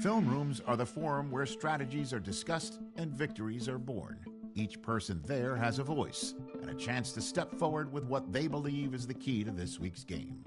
Film rooms are the forum where strategies are discussed and victories are born. Each person there has a voice and a chance to step forward with what they believe is the key to this week's game.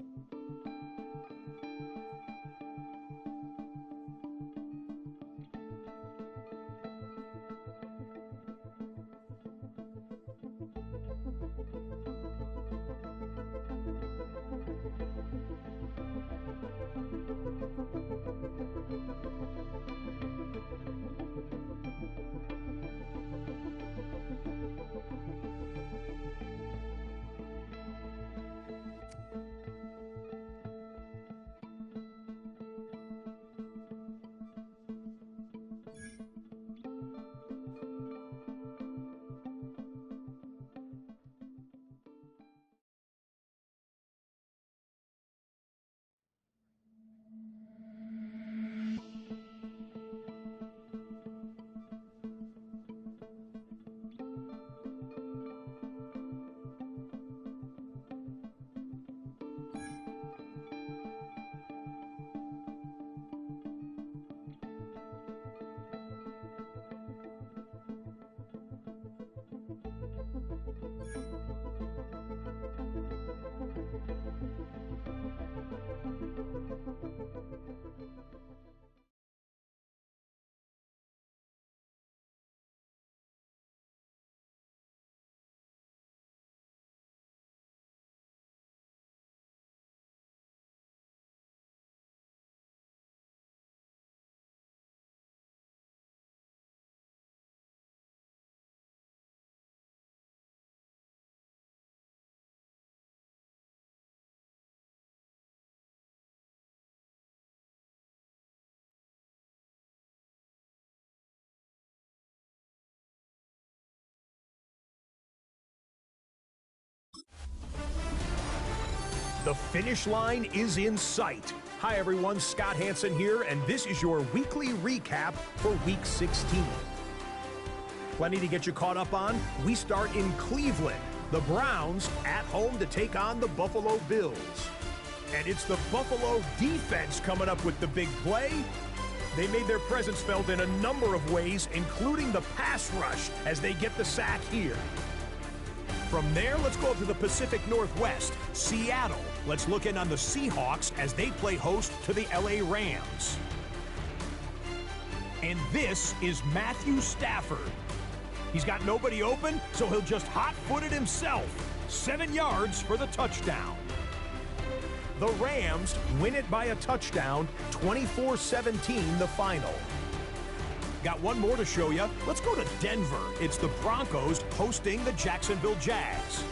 The finish line is in sight. Hi everyone, Scott Hansen here, and this is your weekly recap for Week 16. Plenty to get you caught up on. We start in Cleveland. The Browns at home to take on the Buffalo Bills. And it's the Buffalo defense coming up with the big play. They made their presence felt in a number of ways, including the pass rush as they get the sack here. From there, let's go up to the Pacific Northwest, Seattle. Let's look in on the Seahawks as they play host to the LA Rams. And this is Matthew Stafford. He's got nobody open, so he'll just hot-foot it himself. 7 yards for the touchdown. The Rams win it by a touchdown, 24-17 the final. Got one more to show you. Let's go to Denver. It's the Broncos hosting the Jacksonville Jags.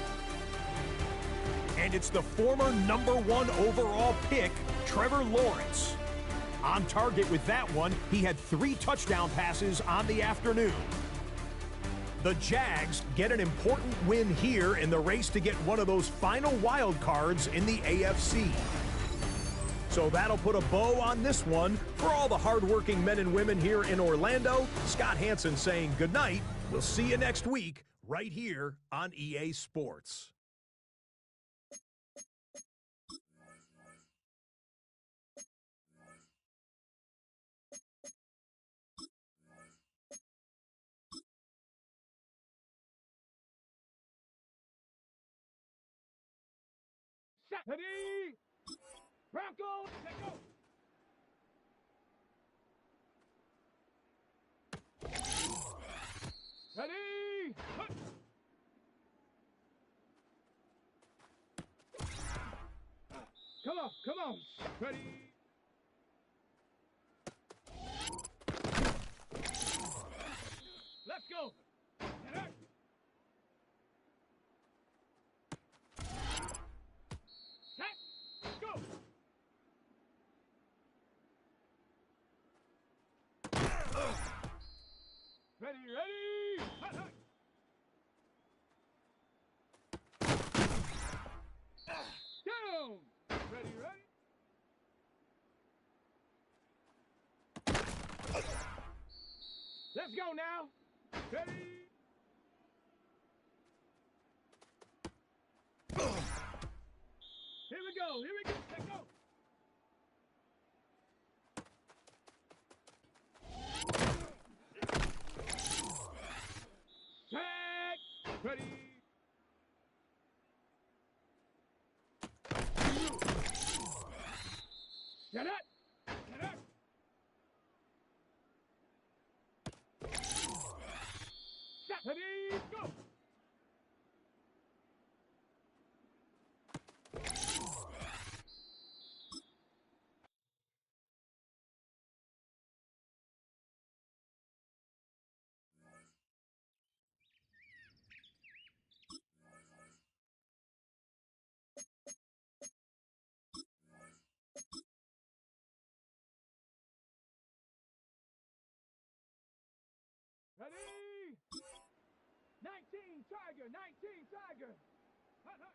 And it's the former #1 overall pick, Trevor Lawrence. On target with that one, he had 3 touchdown passes on the afternoon. The Jags get an important win here in the race to get one of those final wild cards in the AFC. So that'll put a bow on this one. For all the hardworking men and women here in Orlando, Scott Hansen saying goodnight. We'll see you next week right here on EA Sports. Ready? Broncos, let's go! Ready? Hut. Come on, ready? Let's go! Get it. Set, go! Ready, ready! Hut, hut. Down! Ready, ready? Let's go now! Ready? Here we go, let's go! Get it! Get it! Set! Ready, go! Ready? 19 Tiger, 19 Tiger. Hut, hut.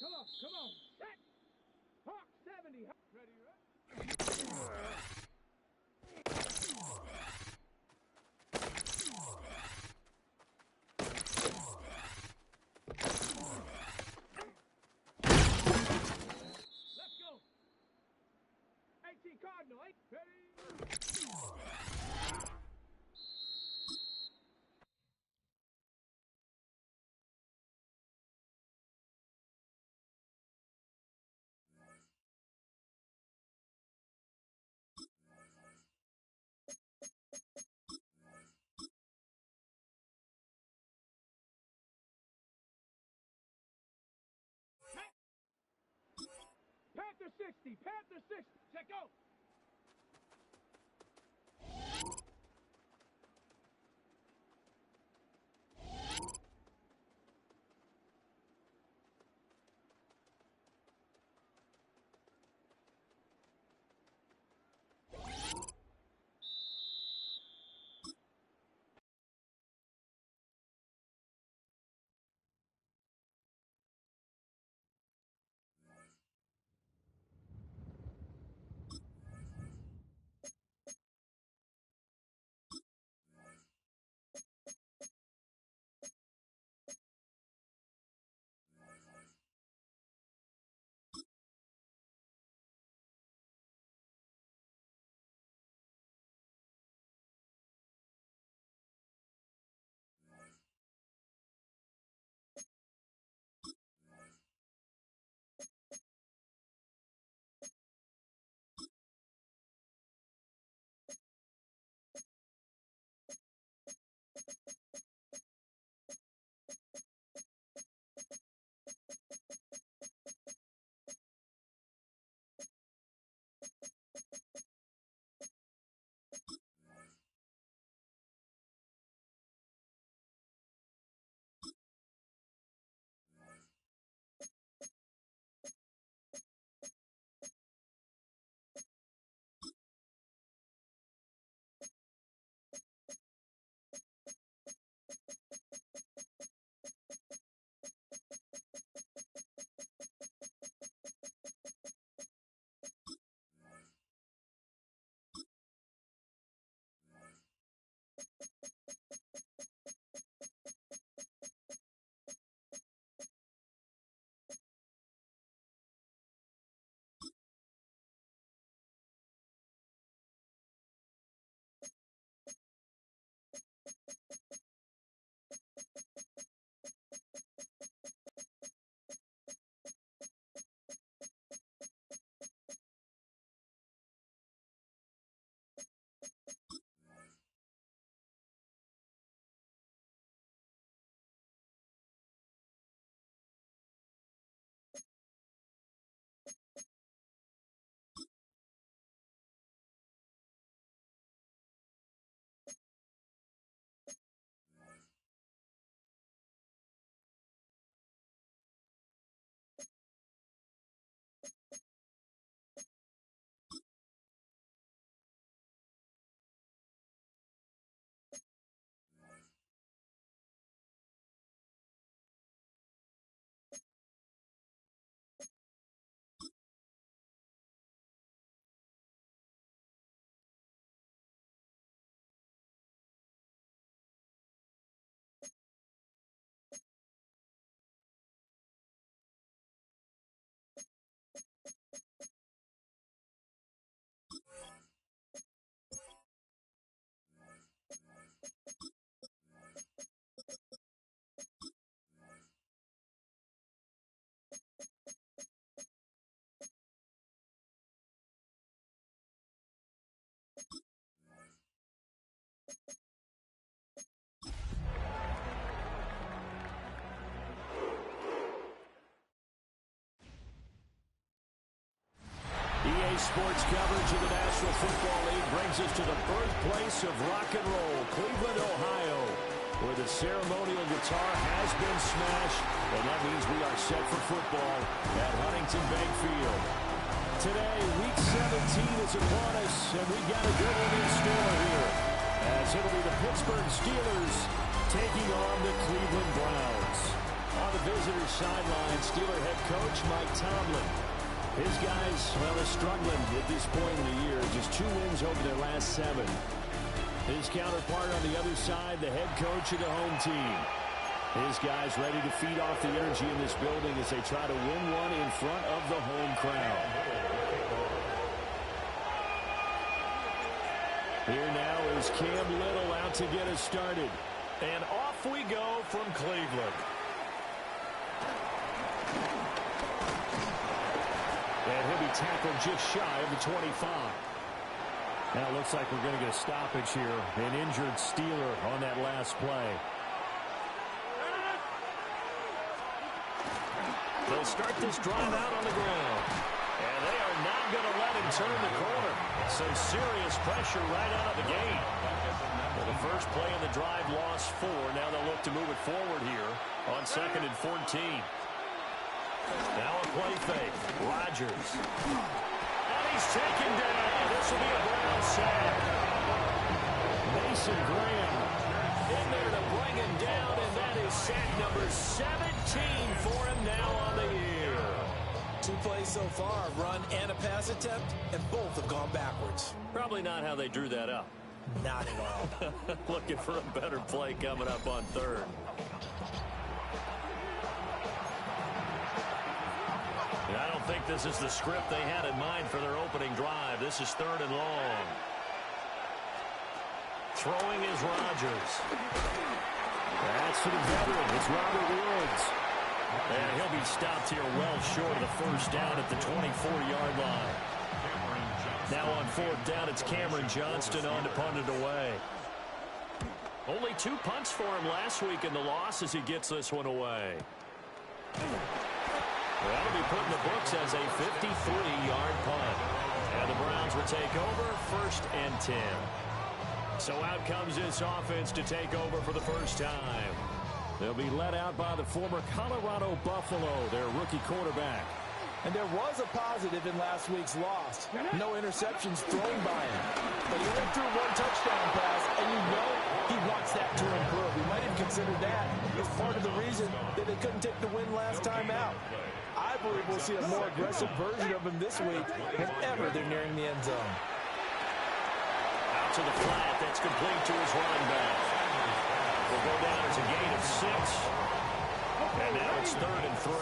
Come on, set. Hawk 70. Ready, let's go. 18 Cardinal, 8. Ready? Panther 60, Panther 60. Check out. sports coverage of the National Football League brings us to the birthplace of rock and roll, Cleveland, Ohio, where the ceremonial guitar has been smashed, and that means we are set for football at Huntington Bank Field. Today, Week 17 is upon us, and we've got a good one in store here, as it'll be the Pittsburgh Steelers taking on the Cleveland Browns. On the visitors' sideline, Steeler head coach Mike Tomlin. His guys, well, are struggling at this point in the year. Just 2 wins over their last 7. His counterpart on the other side, the head coach of the home team. His guys ready to feed off the energy in this building as they try to win one in front of the home crowd. Here now is Cam Little out to get us started. And off we go from Cleveland. And he'll be tackled just shy of the 25. Now it looks like we're going to get a stoppage here. An injured Steeler on that last play. They'll start this drive out on the ground. And they are not going to let him turn the corner. Some serious pressure right out of the gate. Well, the first play in the drive lost 4. Now they'll look to move it forward here on 2nd and 14. Now a play fake. Rodgers. And he's taken down. This will be a Brown sack. Mason Graham in there to bring him down, and that is sack number 17 for him now on the year. 2 plays so far, a run and a pass attempt, and both have gone backwards. Probably not how they drew that up. Not at all. Looking for a better play coming up on 3rd. And I don't think this is the script they had in mind for their opening drive. This is 3rd and long. Throwing is Rodgers. That's for the veteran. It's Robert Woods. And he'll be stopped here well short of the first down at the 24-yard line. Now on 4th down, it's Cameron Johnston on to punt it away. Only 2 punts for him last week in the loss as he gets this one away. That'll be put in the books as a 53-yard punt. And the Browns will take over 1st and 10. So out comes this offense to take over for the first time. They'll be led out by the former Colorado Buffalo, their rookie quarterback. And there was a positive in last week's loss. No interceptions thrown by him. But he went through 1 touchdown pass, and you know he wants that to improve. We might have considered that as part of the reason that they couldn't take the win last time out. I believe we'll see a more aggressive version of him this week whenever they're nearing the end zone. Out to the flat. That's complete to his running back. Will go down as a gain of 6. And now it's 3rd and 3.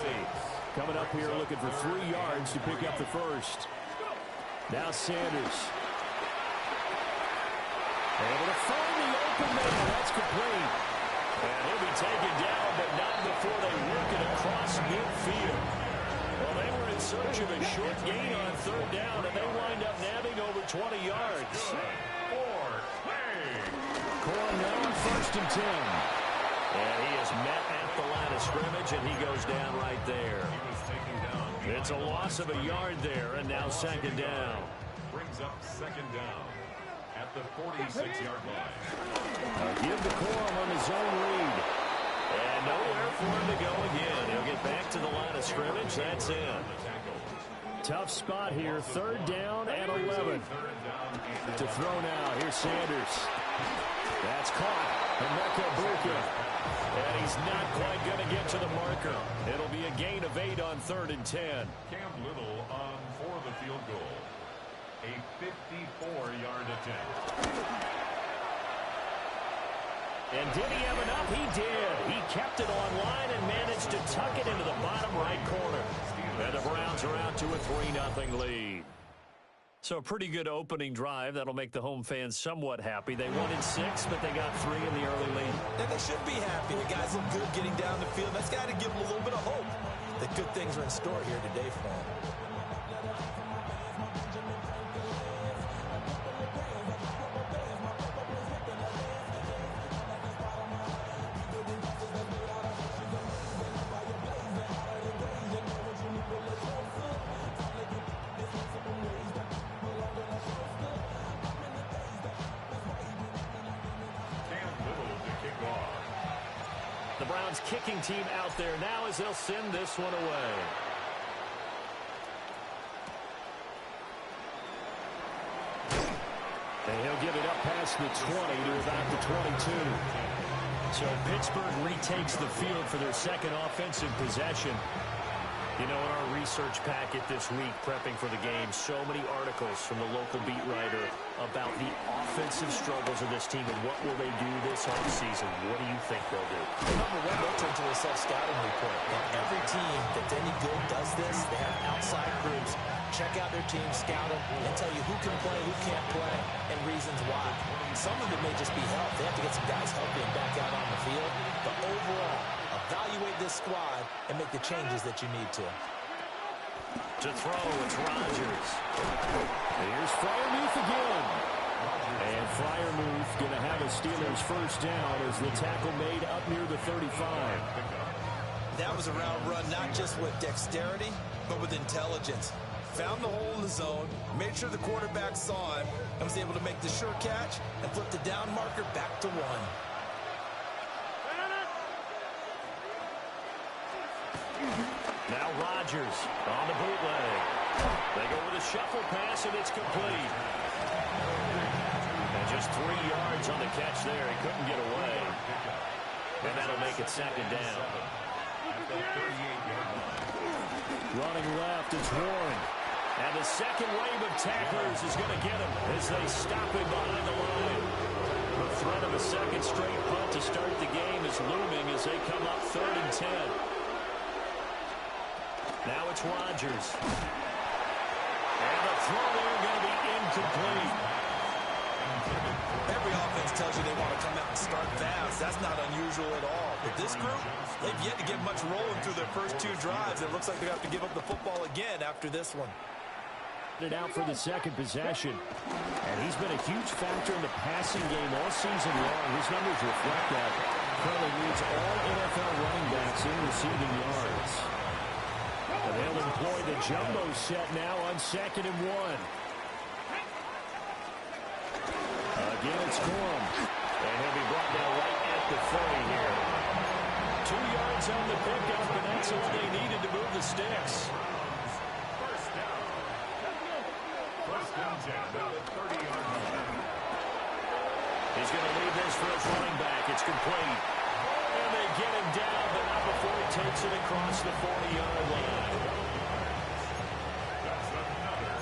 Coming up here looking for 3 yards to pick up the first. Now Sanders. Able to find the open man. That's complete. And he'll be taken down, but not before they work it across midfield. Well, they were in search of a short gain on 3rd down, and they wind up nabbing over 20 yards. Corn now on 1st and 10. And he is met at the line of scrimmage, and he goes down right there. It's a loss of a yard there, and now 2nd down. Brings up 2nd down at the 46-yard line. Give the Corum on his own read. And nowhere for him to go again. He'll get back to the line of scrimmage. That's it. Tough spot here. 3rd down and 11. To throw now. Here's Sanders. That's caught. Emeka Buka. And he's not quite going to get to the marker. It'll be a gain of 8 on 3rd and 10. Cam Little on for the field goal. A 54-yard attempt. And did he have enough? He did. He kept it on line and managed to tuck it into the bottom right corner. And the Browns are out to a 3-0 lead. So a pretty good opening drive. That'll make the home fans somewhat happy. They won in 6, but they got 3 in the early lead. And they should be happy. The guys look good getting down the field. That's got to give them a little bit of hope that good things are in store here today for them. The Browns kicking team out there now as they'll send this one away. And he'll give it up past the 20 to about the 22. So Pittsburgh retakes the field for their second offensive possession. You know, in our research packet this week, prepping for the game, so many articles from the local beat writer about the offensive struggles of this team and what will they do this offseason. What do you think they'll do? Number one, they'll turn to a self-scouting report. And every team that's any good does this. They have outside groups. Check out their team, scout them, and tell you who can play, who can't play, and reasons why. Some of it may just be health. They have to get some guys healthy and back out on the field. But overall, evaluate this squad and make the changes that you need to. To throw, it's Rodgers. Here's Freiermuth again. And Freiermuth going to have a Steelers first down as the tackle made up near the 35. That was a round run, not just with dexterity, but with intelligence. Found the hole in the zone, made sure the quarterback saw him, and was able to make the sure catch and flip the down marker back to 1. Now Rodgers on the bootleg. They go with a shuffle pass, and it's complete. And just 3 yards on the catch there. He couldn't get away. And that'll make it second down. Running left, it's Warren. And the second wave of tacklers is going to get him as they stop him behind the line. The threat of a second straight punt to start the game is looming as they come up 3rd and 10. Now it's Rodgers. And the throw there going to be incomplete. Every offense tells you they want to come out and start fast. That's not unusual at all. But this group, they've yet to get much rolling through their first 2 drives. It looks like they have to give up the football again after this one. It out for the second possession. And he's been a huge factor in the passing game all season long. His numbers reflect that. Currently leads all NFL running backs in receiving yards. And they'll employ the jumbo set now on 2nd and 1. Again, it's Corum. And he'll be brought down right at the 30 here. 2 yards on the pickup, and that's all they needed to move the sticks. First down 10 at the 30-yard line. He's going to lead this for his running back. It's complete. And they get him down, but not before he takes it across the 40-yard line. That's another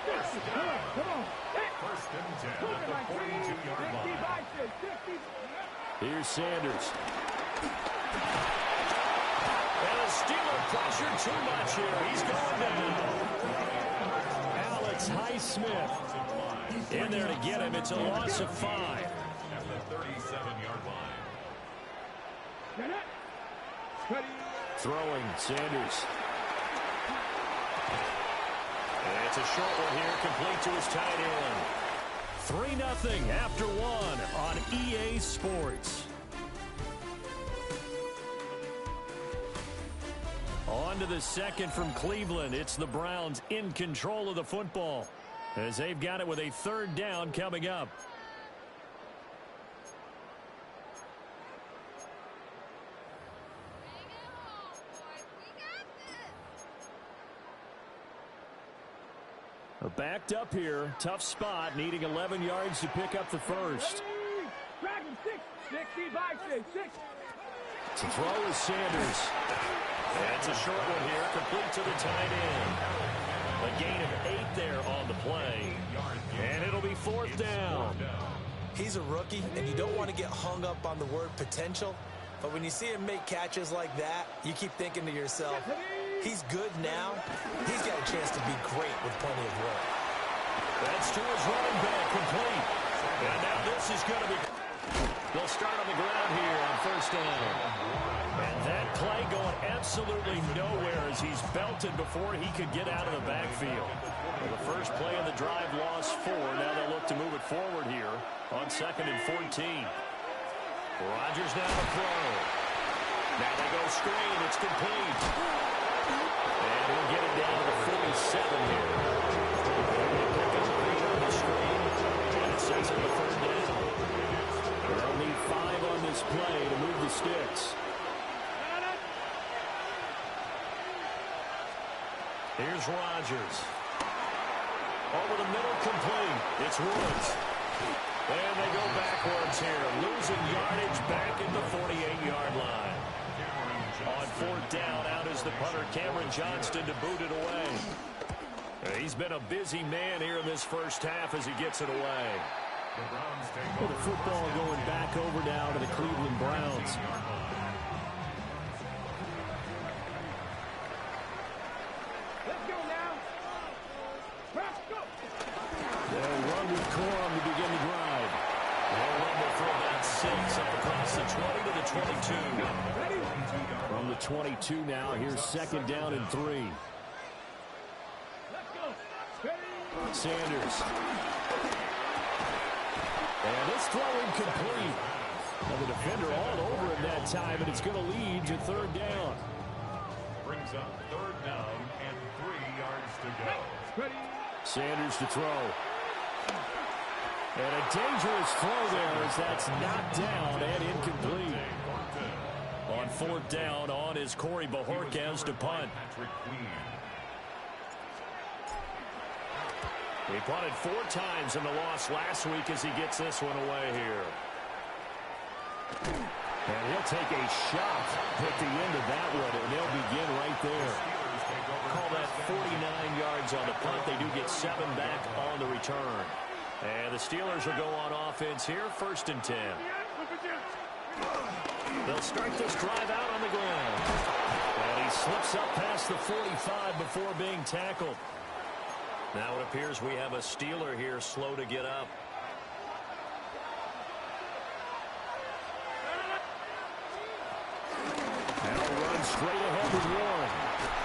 first down. First and 10 at the 42-yard line. Here's Sanders. And a Steeler pressure too much here. He's going down. Alex Highsmith in there to get him. It's a loss of 5. At the 37-yard line. Throwing, Sanders. And it's a short one here, complete to his tight end. 3-0 after 1 on EA Sports. On to the second from Cleveland. It's the Browns in control of the football as they've got it with a 3rd down coming up. Backed up here. Tough spot. Needing 11 yards to pick up the first. To throw is Sanders. That's a short one here. Complete to the tight end. A gain of 8 there on the play. And it'll be 4th down. He's a rookie, and you don't want to get hung up on the word potential. But when you see him make catches like that, you keep thinking to yourself, he's good now. He's got a chance to be great with plenty of work. That's to his running back, complete. And now this is going to be... They'll start on the ground here on 1st down. And that play going absolutely nowhere as he's belted before he could get out of the backfield. Well, the first play of the drive lost 4. Now they'll look to move it forward here on 2nd and 14. Rodgers now to throw. Now they go screen. It's complete. And he'll get it down to the 47 here. Pick up the screen. And it sets up a 3rd down. They'll need 5 on this play to move the the sticks. Here's Rodgers. Over the middle, complete. It's Woods. And they go backwards here, losing yardage back at the 48-yard line. On fourth down, out is the punter, Cameron Johnston, to boot it away. He's been a busy man here in this first half as he gets it away. Well, the football going back over now to the Cleveland Browns. Let's go now. Let's go. They'll run with Corum to begin the drive. They'll rumble for about 6 up across the 20 to the 22. From the 22 now, here's second down and 3. Sanders. And this throw incomplete. And the defender all over him that time, and it's going to lead to third down. Brings up third down and 3 yards to go. Sanders to throw. And a dangerous throw there as that's knocked down and incomplete. On fourth down, on is Corey Bojorquez to punt. He punted 4 times in the loss last week as he gets this one away here. And he'll take a shot at the end of that one, and they'll begin right there. Call that 49 yards on the punt. They do get 7 back on the return. And the Steelers will go on offense here, first and 10. They'll start this drive out on the ground. And he slips up past the 45 before being tackled. Now it appears we have a Steeler here slow to get up. Now run straight ahead with Warren.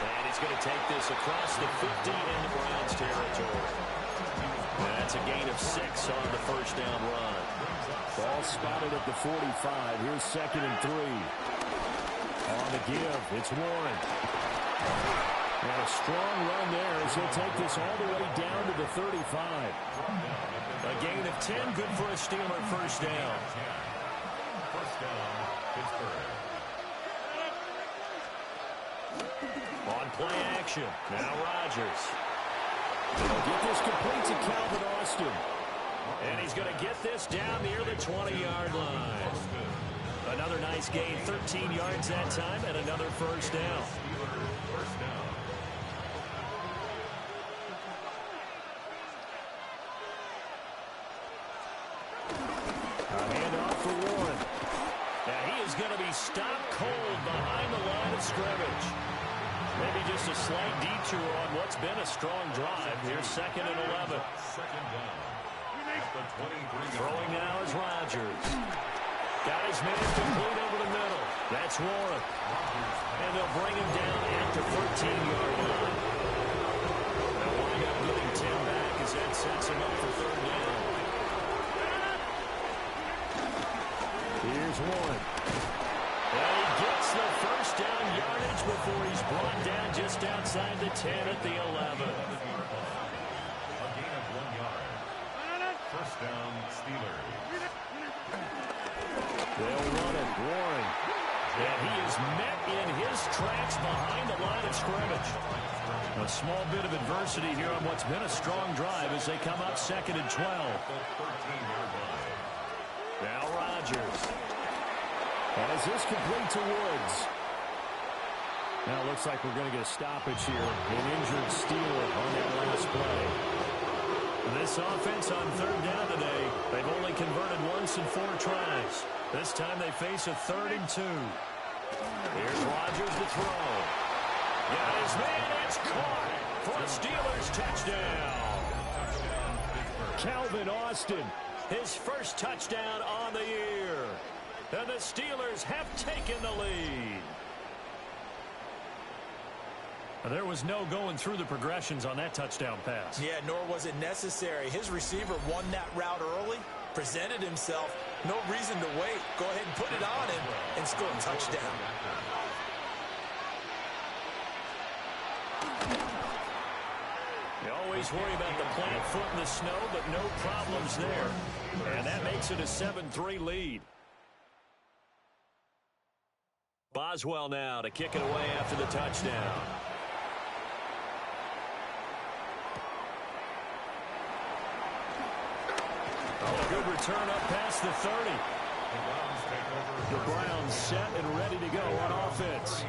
And he's going to take this across the 50 in the Browns territory. And that's a gain of 6 on the first down run. Ball spotted at the 45. Here's second and 3. On the give, it's Warren. And a strong run there as he'll take this all the way down to the 35. A gain of 10, good for a Steeler first down. First down, Pittsburgh. On play action, now Rodgers. He'll get this complete to Calvin Austin. And he's going to get this down near the 20-yard line. Another nice gain, 13 yards that time, and another first down. A handoff for Warren. And he is going to be stopped cold behind the line of scrimmage. Maybe just a slight detour on what's been a strong drive. Here's second and 11. Second down. At the 23. Throwing now is Rodgers. Got his man complete over the middle. That's Warren. And they'll bring him down at the 13-yard line. They'll wind up getting 10 back as that sets him up for third down. Here's Warren. And he gets the first down yardage before he's brought down just outside the 10 at the 11. A gain of 1 yard. First down, Steelers. They'll run it, Warren. And he is met in his tracks behind the line of scrimmage. A small bit of adversity here on what's been a strong drive as they come up second and 12. Now Rodgers. As this complete to Woods. Now it looks like we're going to get a stoppage here. An injured Steeler on that last play. This offense on third down today, they've only converted once in 4 tries. This time they face a 3rd and 2. Here's Rodgers to throw. Got his man, it's caught for a Steelers touchdown. Calvin Austin, his first touchdown on the year. And the Steelers have taken the lead. There was no going through the progressions on that touchdown pass. Yeah, nor was it necessary. His receiver won that route early, presented himself. No reason to wait. Go ahead and put it on him and score a touchdown. You always worry about the plant foot in the snow, but no problems there. And that makes it a 7-3 lead. Boswell now to kick it away after the touchdown. Oh, a good return up past the 30. The Browns set and ready to go on offense.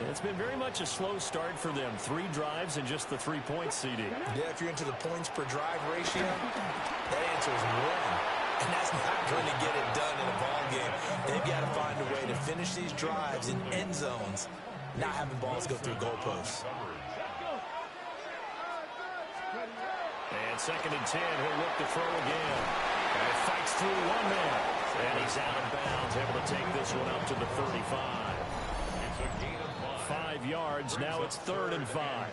It's been very much a slow start for them. 3 drives and just the 3 points, CD. Yeah, if you're into the points per drive ratio, that answer is 1. And that's not going to get it done in a ball game. They've got to find a way to finish these drives in end zones, not having balls go through goalposts. And 2nd and 10, he'll look to throw again. And he fights through one man. And he's out of bounds, able to take this one up to the 35. 5 yards, now it's 3rd and 5.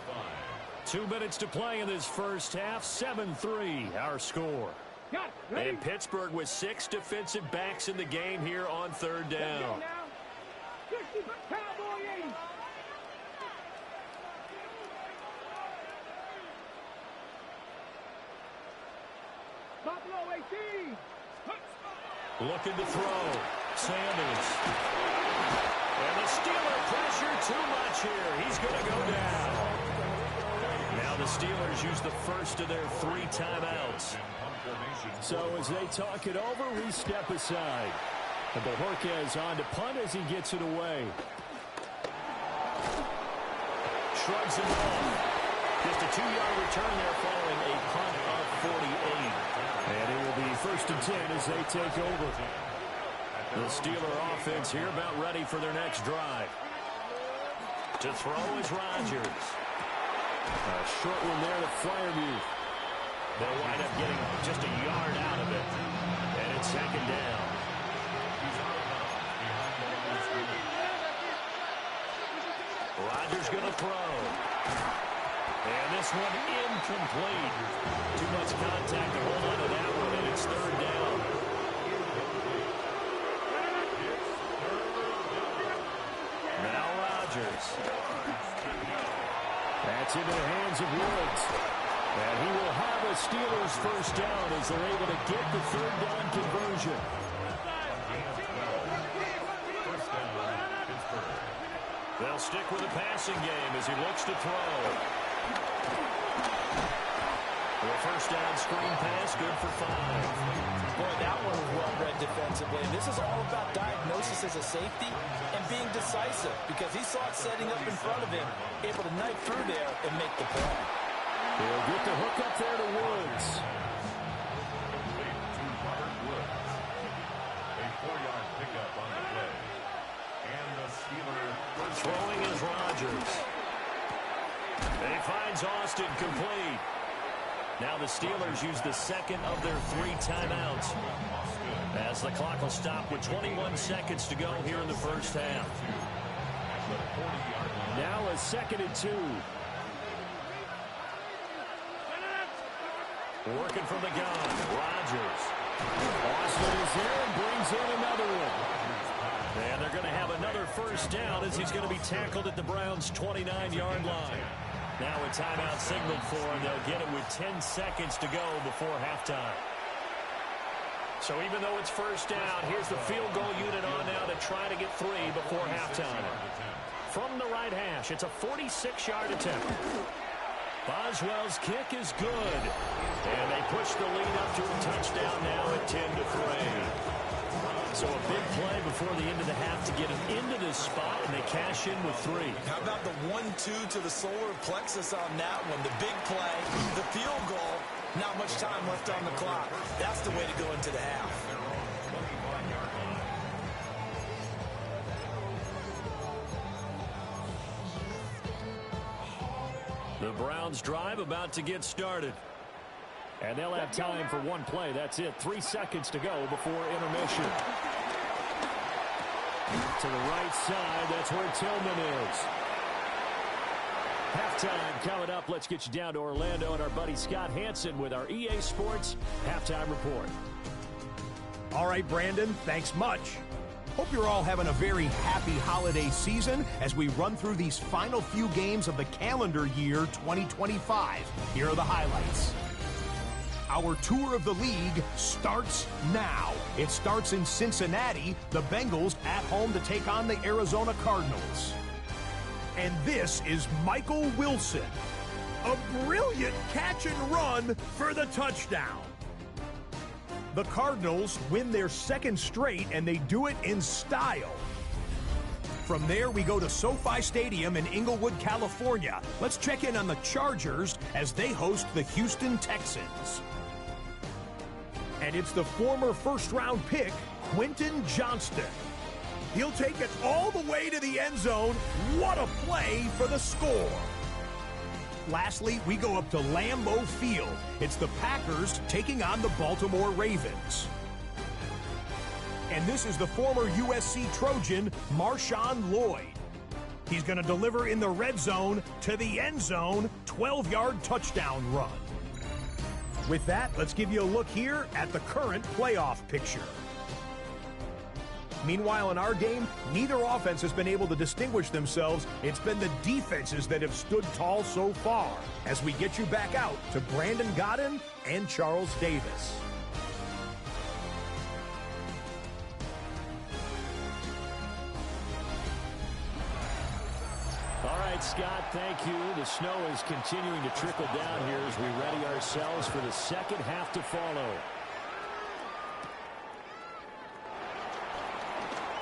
2 minutes to play in this first half, 7-3, our score. And Pittsburgh with 6 defensive backs in the game here on 3rd down. Looking to throw. Sanders. And the Steeler pressure too much here. He's going to go down. Now the Steelers use the first of their 3 timeouts. So as they talk it over, we step aside. And Bojorquez on to punt as he gets it away. Shrugs it off. Just a 2-yard return there following a punt of 48. And it will be 1st and 10 as they take over. The Steeler offense here about ready for their next drive. To throw is Rodgers. A short one there to Freiermuth. They'll wind up getting just a yard out of it. And it's 2nd down. Rodgers going to throw. And this one incomplete. Too much contact to hold on to that one, and it's 3rd down. Now Rodgers. That's into the hands of Woods. And he will have a Steelers 1st down as they're able to get the 3rd down conversion. They'll stick with the passing game as he looks to throw. The 1st down screen pass, good for 5. Boy, that one was well-read defensively. This is all about diagnosis as a safety and being decisive because he saw it setting up in front of him, able to knife through there and make the play. They'll get the hook up there to Woods. A 4-yard pickup on the play. And the Steelers throwing is Rodgers. He finds Austin complete. Now the Steelers use the 2nd of their 3 timeouts as the clock will stop with 21 seconds to go here in the first half. Now a 2nd and 2. Working from the gun, Rodgers. Austin is there and brings in another one. And they're going to have another 1st down as he's going to be tackled at the Browns' 29-yard line. Now a timeout signaled for, and they'll get it with 10 seconds to go before halftime. So even though it's 1st down, here's the field goal unit on now to try to get 3 before halftime. From the right hash, it's a 46-yard attempt. Boswell's kick is good. And they push the lead up to a touchdown now at 10-3. So a big play before the end of the half to get him into this spot, and they cash in with 3. How about the 1-2 to the solar plexus on that one? The big play, the field goal, not much time left on the clock. That's the way to go into the half. The Browns drive about to get started. And they'll have time for 1 play. That's it. 3 seconds to go before intermission. To the right side, that's where Tillman is. Halftime coming up. Let's get you down to Orlando and our buddy Scott Hansen with our EA Sports Halftime Report. All right, Brandon, thanks much. Hope you're all having a very happy holiday season as we run through these final few games of the calendar year 2025. Here are the highlights. Our tour of the league starts now. It starts in Cincinnati, the Bengals at home to take on the Arizona Cardinals. And this is Michael Wilson. A brilliant catch and run for the touchdown. The Cardinals win their second straight, and they do it in style. From there, we go to SoFi Stadium in Inglewood, California. Let's check in on the Chargers as they host the Houston Texans. And it's the former first-round pick, Quentin Johnston. He'll take it all the way to the end zone. What a play for the score. Lastly, we go up to Lambeau Field. It's the Packers taking on the Baltimore Ravens. And this is the former USC Trojan, Marshawn Lloyd. He's going to deliver in the red zone to the end zone, 12-yard touchdown run. With that, let's give you a look here at the current playoff picture. Meanwhile, in our game, neither offense has been able to distinguish themselves. It's been the defenses that have stood tall so far. As we get you back out to Brandon Godden and Charles Davis. All right, Scott, thank you. The snow is continuing to trickle down here as we ready ourselves for the second half to follow.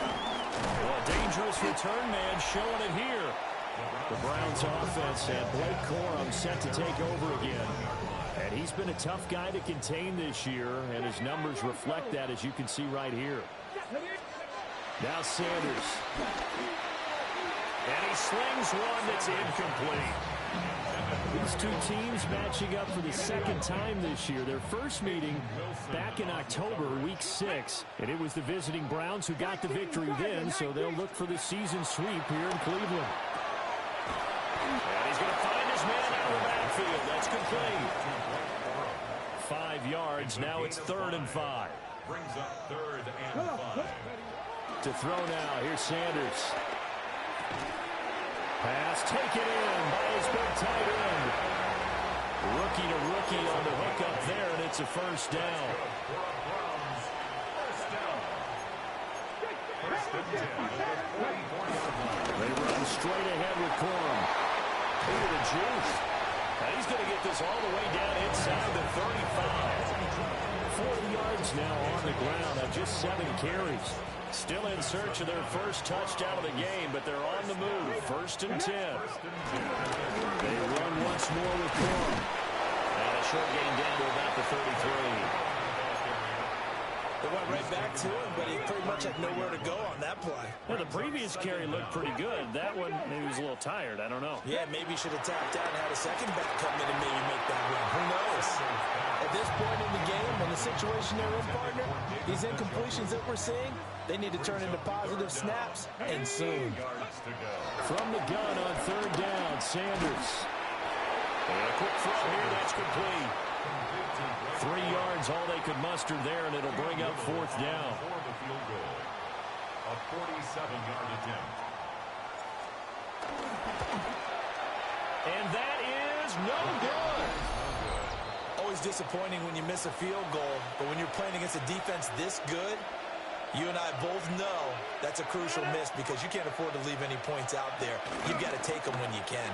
Well, a dangerous return man showing it here. The Browns offense and Blake Corum set to take over again. And he's been a tough guy to contain this year, and his numbers reflect that, as you can see right here. Now Sanders. And he slings one that's incomplete. These two teams matching up for the second time this year. Their first meeting back in October, week 6. And it was the visiting Browns who got the victory then, so they'll look for the season sweep here in Cleveland. And he's going to find his man out of the backfield. That's complete. 5 yards. Now it's 3rd and 5. Brings up 3rd and 5. To throw now. Here's Sanders. Pass taken in by his big tight end. Rookie to rookie on the hook up there, and it's a first down. They run straight ahead with Corum. Look at the juice. Now he's going to get this all the way down inside the 35. 40 yards now on the ground on just 7 carries. Still in search of their first touchdown of the game, but they're on the move. 1st and 10. They run once more with Corum. And a short gain down to about the 33. They went right back to him, but he pretty much had nowhere to go on that play. Well, the previous carry looked pretty good. That one, maybe he was a little tired. I don't know. Yeah, maybe he should have tapped out and had a second back come in and maybe make that run. Who knows? At this point in the game, when the situation they're in, partner, these incompletions that we're seeing, they need to turn into positive snaps, and soon. From the gun on 3rd down, Sanders. And a quick throw here, that's complete. 3 yards, all they could muster there, and it'll bring up 4th down. For the field goal. A 47-yard attempt. And that is no good. Always disappointing when you miss a field goal, but when you're playing against a defense this good, you and I both know that's a crucial miss because you can't afford to leave any points out there. You've got to take them when you can.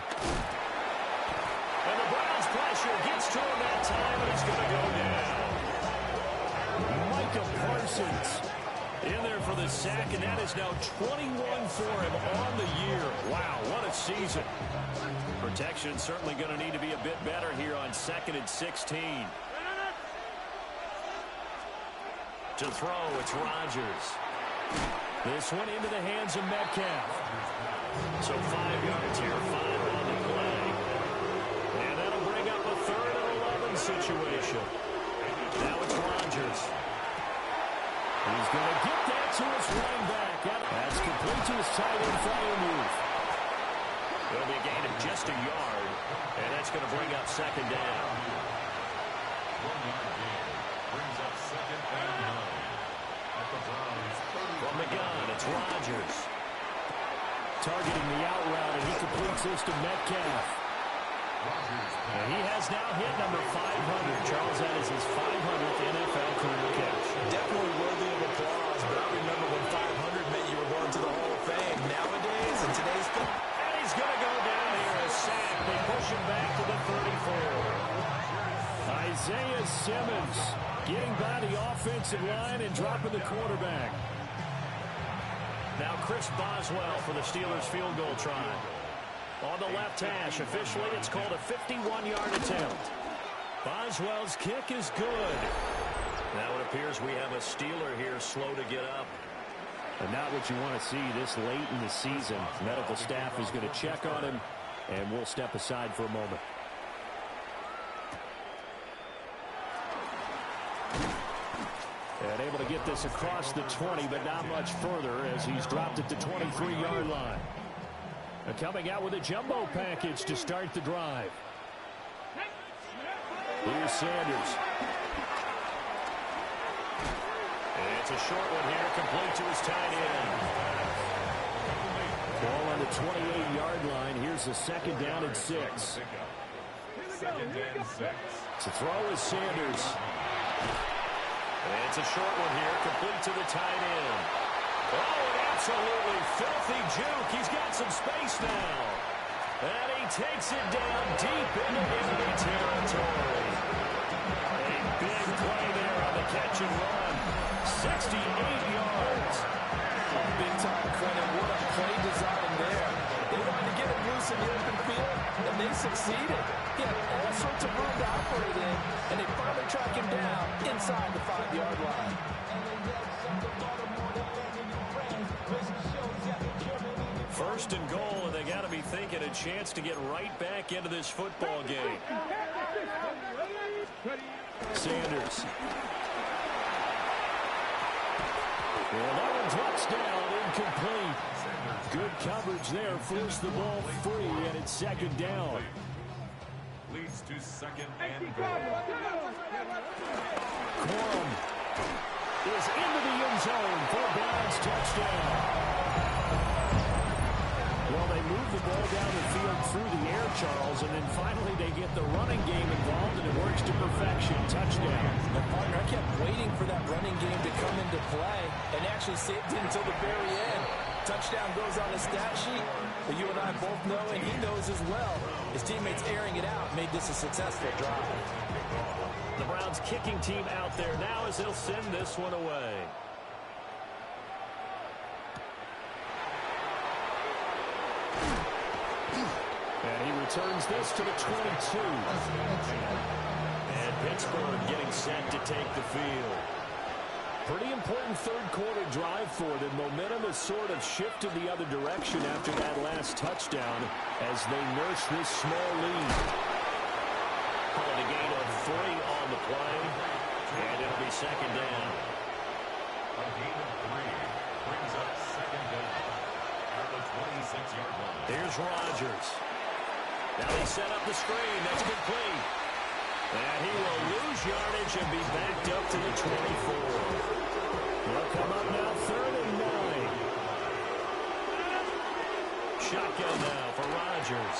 And the Browns pressure gets to him that time, and it's going to go down. Micah Parsons in there for the sack, and that is now 21 for him on the year. Wow, what a season. Protection certainly going to need to be a bit better here on 2nd and 16. To throw, it's Rodgers. This one into the hands of Metcalf. So 5 yards here, 5 on the play. And that'll bring up a 3rd and 11 situation. Now it's Rodgers. He's going to get that to his running back. That's complete to his tight end Freiermuth. It'll be a gain of just a yard. And that's going to bring up 2nd down. 1 yard gain. Brings up 2nd and 9. At the Browns. From the gun, it's Rodgers. Targeting the out route, and he completes this to Metcalf. And he has now hit number 500. Charles, that is his 500th NFL career catch. Definitely worthy of applause, but I remember when 500 meant you were going to the Hall of Fame. Nowadays, in today's game, and he's going to go down here a sack. They push him back to the 34. Isaiah Simmons getting by the offensive line and dropping the quarterback. Now Chris Boswell for the Steelers field goal try. On the left hash, officially it's called a 51-yard attempt. Boswell's kick is good. Now it appears we have a Steeler here slow to get up. And not what you want to see this late in the season. Medical staff is going to check on him, and we'll step aside for a moment. And able to get this across the 20, but not much further as he's dropped at the 23-yard line. And coming out with a jumbo package to start the drive. Here's Sanders. And it's a short one here, complete to his tight end. Ball on the 28-yard line. Here's a second down and 6. Second and 6. To throw is Sanders. And it's a short one here, complete to the tight end. Oh, an absolutely filthy juke. He's got some space now. And he takes it down deep into enemy territory. A big play there on the catch and run. 68 yards. big time, Quentin. What a play design there. They wanted to get him loose in the open field, and they succeeded. He had all sorts of room to operate in, and they finally track him down inside the 5-yard line. First and goal, and they got to be thinking a chance to get right back into this football game. Sanders. Well, that one drops down, incomplete. Good coverage there, forced the ball free, and it's second down. Leads to second and goal. Corum is into the end zone for a Browns touchdown. Well, they move the ball down the field through the air, Charles, and then finally they get the running game involved, and it works to perfection. Touchdown. The partner, I kept waiting for that running game to come into play and actually saved it until the very end. Touchdown goes on the stat sheet, but you and I both know, and he knows as well, his teammates airing it out made this a successful drive. The Browns kicking team out there now as they'll send this one away. And he returns this to the 22. And Pittsburgh getting set to take the field. Pretty important third quarter drive for them. Momentum has sort of shifted the other direction after that last touchdown as they nurse this small lead. Calling a gain of 3 on the play. And it'll be second down. A gain of 3 brings up second down at the 26-yard line. Here's Rodgers. Now they set up the screen. That's complete. And he will lose yardage and be backed up to the 24. They'll come up now, 3rd and 9. Shotgun now for Rodgers.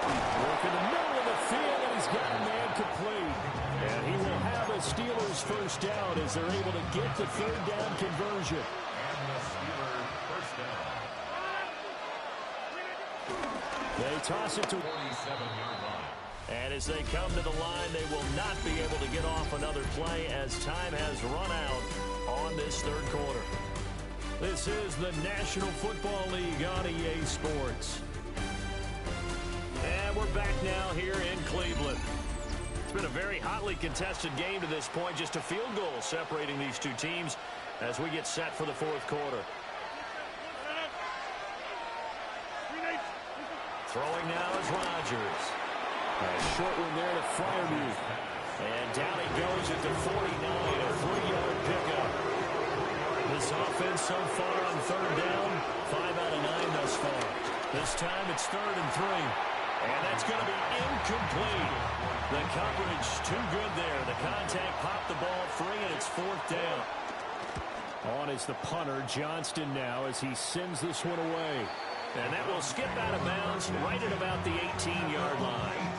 Work in the middle of the field, and he's got a man complete. And he will have a Steelers first down as they're able to get the 3rd down conversion. And the Steelers first down. They toss it to 47-yard line. And as they come to the line, they will not be able to get off another play as time has run out on this third quarter. This is the National Football League on EA Sports. And we're back now here in Cleveland. It's been a very hotly contested game to this point. Just a field goal separating these two teams as we get set for the fourth quarter. Throwing now is Rodgers. a short one there to Freiermuth. And down he goes at the 49, a 3-yard pickup. This offense so far on third down, 5 out of 9 thus far. This time it's 3rd and 3. And that's going to be incomplete. The coverage too good there. The contact popped the ball free, and it's 4th down. On is the punter, Johnston now, as he sends this one away. And that will skip out of bounds right at about the 18-yard line.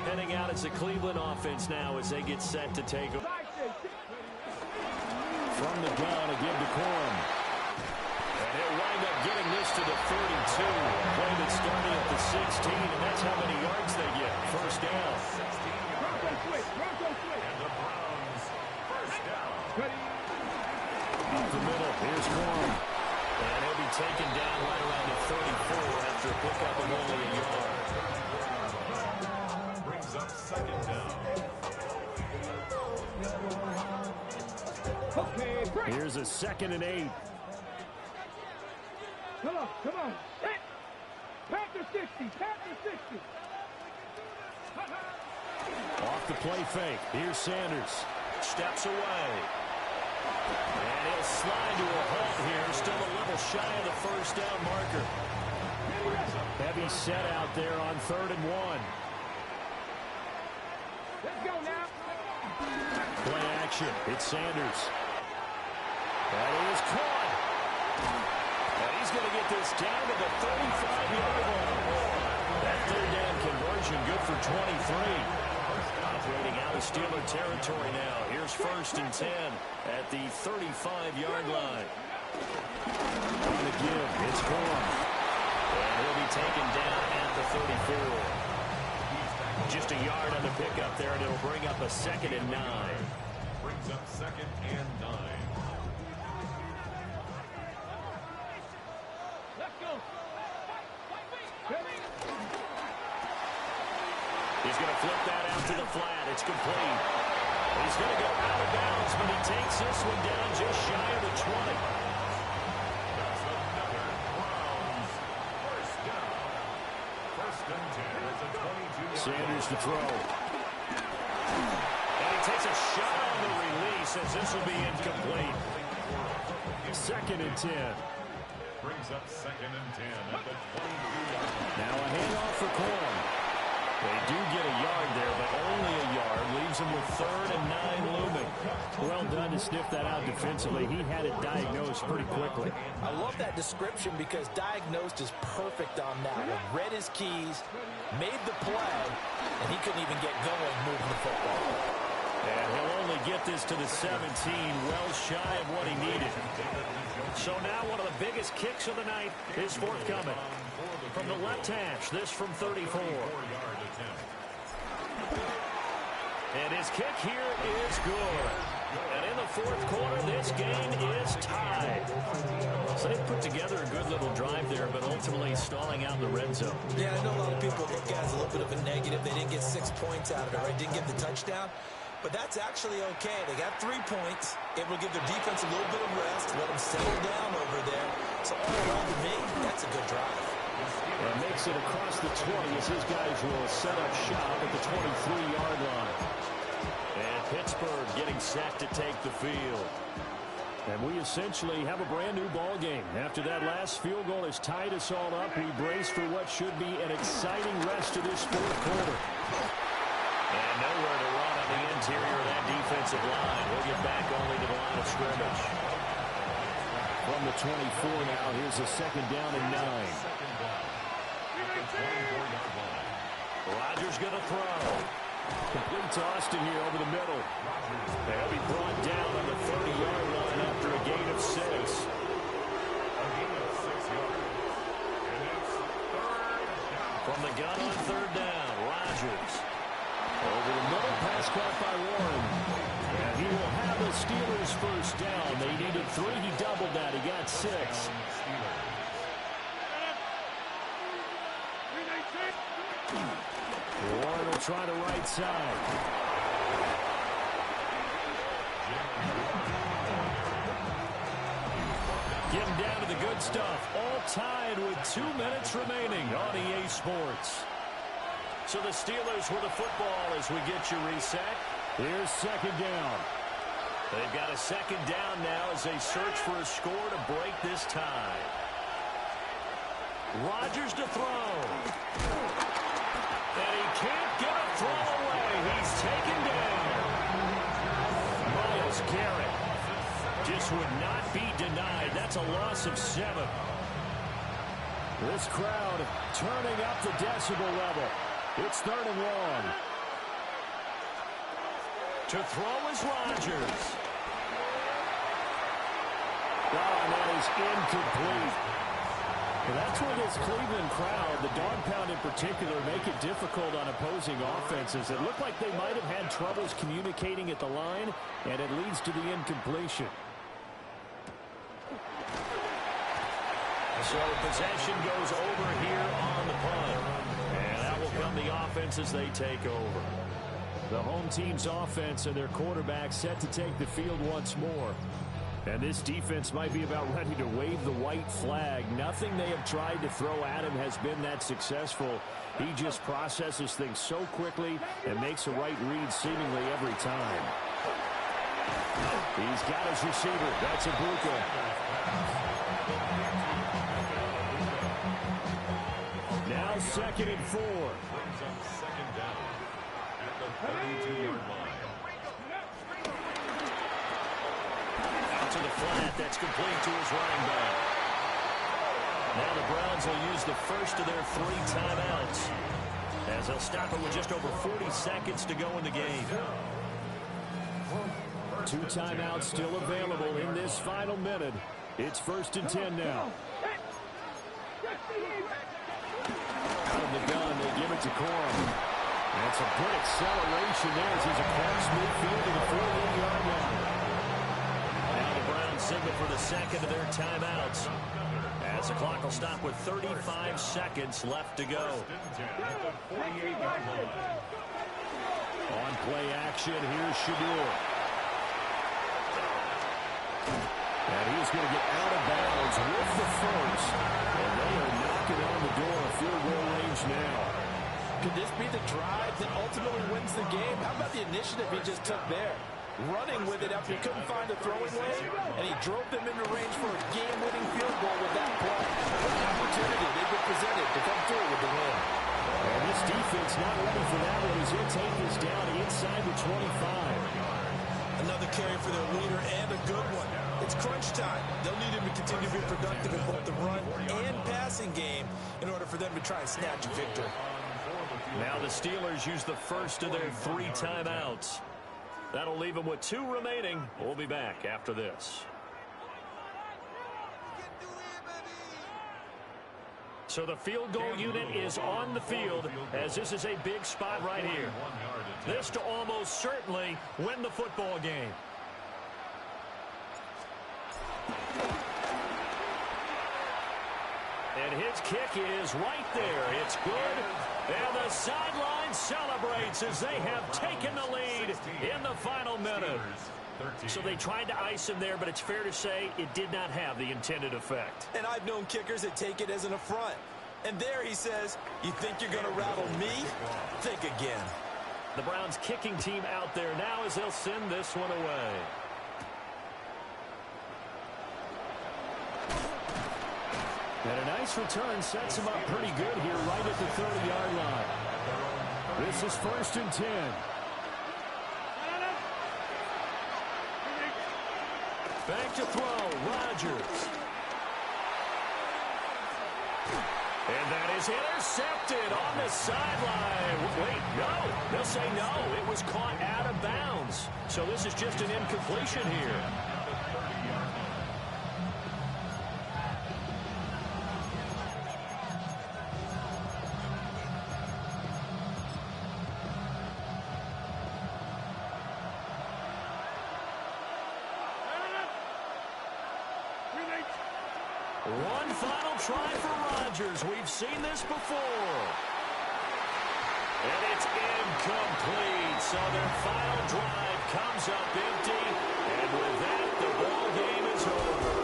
Heading out as the Cleveland offense now as they get set to take over. From the gun, a give to Corum. And he'll wind up getting this to the 32. A play that's starting at the 16, and that's how many yards they get. First down. And the Browns, first down. Up the middle, here's Corum. And he'll be taken down right around the 34 after a pickup of only a yard. Brings up second down. Here's a 2nd and 8. Come on. Pack the 60. Off the play fake. Here's Sanders. Steps away. And he'll slide to a halt here. Still a little shy of the first down marker. Heavy set out there on 3rd and 1. Let's go now. Play action. It's Sanders. That is caught. And he's going to get this down to the 35-yard line. That 3rd down conversion good for 23. Operating out of Steeler territory now. Here's 1st and 10 at the 35-yard line. On the give, it's Corum. And he'll be taken down at the 34. Just a yard on the pickup there, and it'll bring up a 2nd and 9. Brings up 2nd and 9. Let's go. He's going to flip that out to the flat. It's complete. He's going to go out of bounds, but he takes this one down just shy of the 20. That's another Browns first down. 1st and 10 is a 22-yard. Sanders to throw. And he takes a shot on the release as this will be incomplete. 2nd and 10. Brings up 2nd and 10 at the 22-yard line. Now a handoff for Corum. They do get a yard there, but only a yard. Leaves him with 3rd and 9 looming. Well done to sniff that out defensively. He had it diagnosed pretty quickly. I love that description because diagnosed is perfect on that one. Read his keys, made the play, and he couldn't even get going moving the football. And he'll only get this to the 17, well shy of what he needed. So now one of the biggest kicks of the night is forthcoming. From the left hash, this from 34. And his kick here is good. And in the 4th quarter, this game is tied. So they put together a good little drive there, but ultimately stalling out in the red zone. Yeah, I know a lot of people look at it as a little bit of a negative. They didn't get 6 points out of it, right? Didn't get the touchdown. But that's actually okay. They got 3 points. It will give their defense a little bit of rest, let them settle down over there. So all around to me, that's a good drive. And makes it across the 20 as his guys will set up shop at the 23-yard line. And Pittsburgh getting set to take the field. And we essentially have a brand new ball game. After that last field goal has tied us all up, we brace for what should be an exciting rest of this 4th quarter. And nowhere to run on the interior of that defensive line. We'll get back only to the line of scrimmage. From the 24 now, here's a 2nd down and 9. Rodgers going to throw. Complete to Austin here over the middle. They'll be brought down on the 30-yard line after a gain of 6. A gain of 6 yards. And it's 3rd down. From the gun on 3rd down, Rodgers. Over the middle, pass caught by Warren. And he will have the Steelers first down. They needed 3. He doubled that. He got 6. Warren will try the right side. Get him down to the good stuff. All tied with 2 minutes remaining on EA Sports. So the Steelers with the football as we get you reset. Here's 2nd down. They've got a 2nd down now as they search for a score to break this tie. Rodgers to throw. And he can't get a throw away. He's taken down. Myles Garrett just would not be denied. That's a loss of 7. This crowd turning up the decibel level. It's 3rd and long. To throw is Rodgers. And that is incomplete. That's where this Cleveland crowd, the dog pound in particular, make it difficult on opposing offenses. It looked like they might have had troubles communicating at the line, and it leads to the incompletion. So possession goes over here on the punt. And that will come the offense as they take over. The home team's offense and their quarterback set to take the field once more. And this defense might be about ready to wave the white flag. Nothing they have tried to throw at him has been that successful. He just processes things so quickly and makes a right read seemingly every time. He's got his receiver. That's Ibuka. Now 2nd and 4. Brings up 2nd down at the 32-yard line. Out to the flat. That's complete to his running back. Now the Browns will use the first of their 3 timeouts, as they'll stop it with just over 40 seconds to go in the game. 2 timeouts still available in this final minute. It's 1st and 10 now. Out of the gun, they give it to Corum. And some good acceleration there as he's across midfield to the 48-yard line. Now the Browns signal for the 2nd of their timeouts, as the clock will stop with 35 seconds left to go. On play action, here's Shadur. And he's going to get out of bounds with the first. And they are knocking on the door of field goal range now. Could this be the drive that ultimately wins the game? How about the initiative he just took there? Running with it after he couldn't find a throwing lane, and he drove them into range for a game-winning field goal with that play. What an opportunity they've been presented to come through with the win. And this defense not ready for that one as he'll take this down inside the 25. Another carry for their leader and a good one. It's crunch time. They'll need him to continue to be productive in both the run and passing game in order for them to try and snatch a victory. Now the Steelers use the first of their 3 timeouts. That'll leave them with 2 remaining. We'll be back after this. So the field goal unit is on the field, as this is a big spot right here. This to almost certainly win the football game. And his kick is right there. It's good. And the sideline celebrates as they have taken the lead in the final minute. So they tried to ice him there, but it's fair to say it did not have the intended effect. And I've known kickers that take it as an affront. And there he says, you think you're going to rattle me? Think again. The Browns kicking team out there now as they'll send this one away. And a nice return sets him up pretty good here right at the 30-yard line. This is 1st and 10. Back to throw, Rodgers. And that is intercepted on the sideline. Wait, no. They'll say no. It was caught out of bounds. So this is just an incompletion here. One final try for Rodgers. We've seen this before. And it's incomplete. So their final drive comes up empty. And with that, the ball game is over.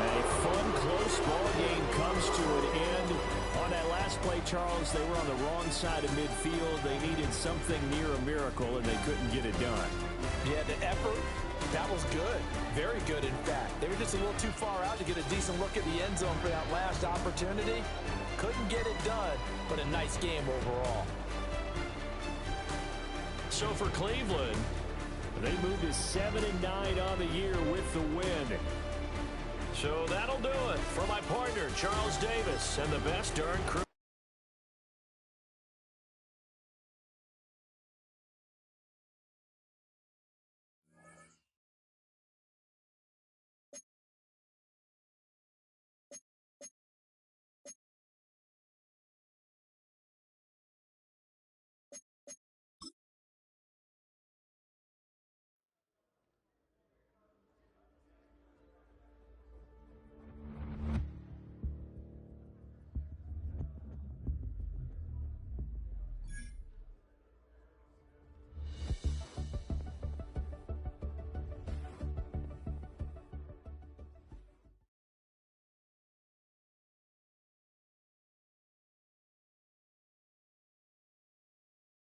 A fun, close ball game comes to an end. On that last play, Charles, they were on the wrong side of midfield. They needed something near a miracle, and they couldn't get it done. Yeah, the effort, that was good. Very good, in fact. They were just a little too far out to get a decent look at the end zone for that last opportunity. Couldn't get it done, but a nice game overall. So for Cleveland, they moved to 7-9 on the year with the win. So that'll do it for my partner, Charles Davis, and the best darn crew.